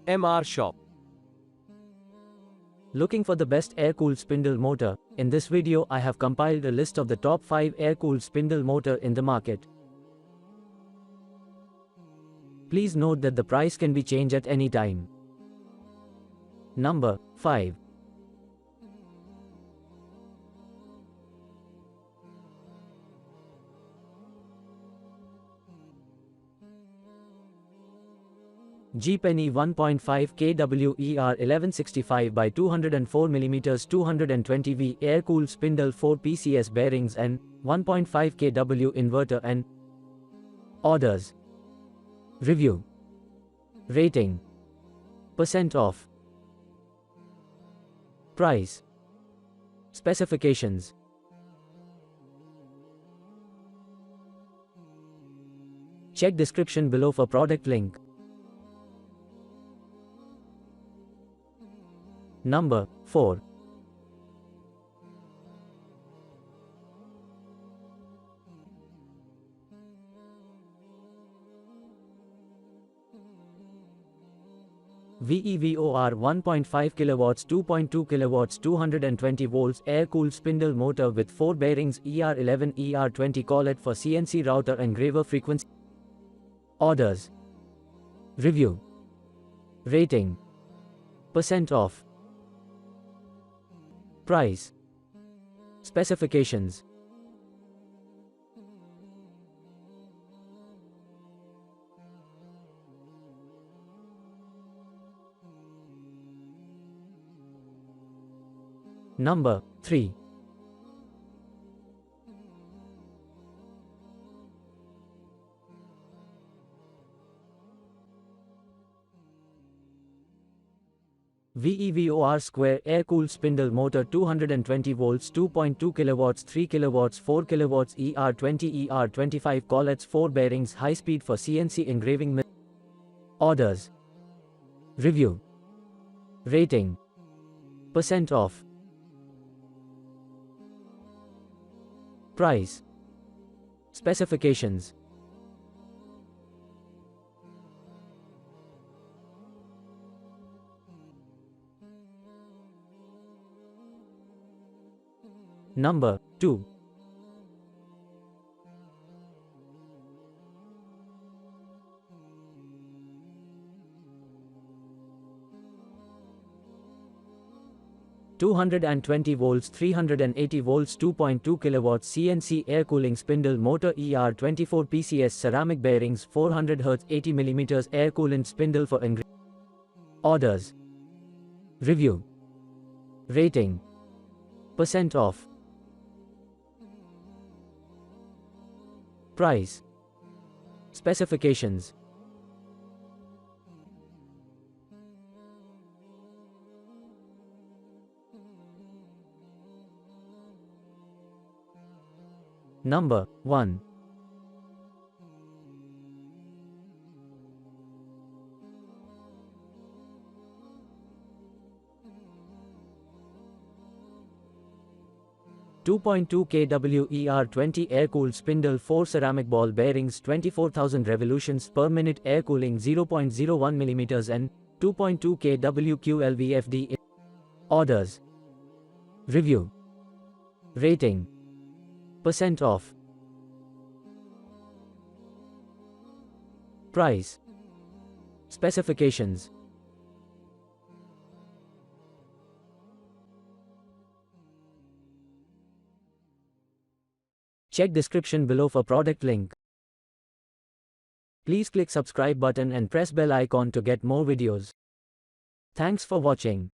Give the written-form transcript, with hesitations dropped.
MR Shop. Looking for the best air-cooled spindle motor? In this video I have compiled a list of the top 5 air-cooled spindle motor in the market. Please note that the price can be changed at any time. Number 5. G-Penny 1.5 kW ER 1165 by 204 mm 220 V air-cooled spindle 4 PCS bearings and 1.5 kW inverter and orders. Review. Rating. Percent off. Price. Specifications. Check description below for product link. Number 4. VEVOR 1.5 kilowatts 2.2 kilowatts 220 volts air-cooled spindle motor with 4 bearings ER11 ER20 Collet for CNC router engraver frequency. Orders. Review. Rating. Percent off. Price. Specifications. Number 3. VEVOR square air-cooled spindle motor 220 volts 2.2 kilowatts 3 kilowatts 4 kilowatts ER20 ER25 Collets 4 bearings high speed for CNC engraving. Orders. Review. Rating. Percent off. Price. Specifications. Number 2. (220 volts 380 volts 2.2 kilowatts CNC Air Cooling Spindle Motor ER24 PCS ceramic bearings 400 Hz 80 mm Air Coolant Spindle for Engraving. Orders. Review. Rating. Percent off. Price. Specifications. Number 1. (2.2 kW ER20 air-cooled spindle 4 ceramic ball bearings 24,000 revolutions per minute air cooling 0.01 mm and 2.2 kW QL VFD. Orders. Review. Rating. Percent off. Price. Specifications. Check description below for product link. Please click subscribe button and press bell icon to get more videos. Thanks for watching.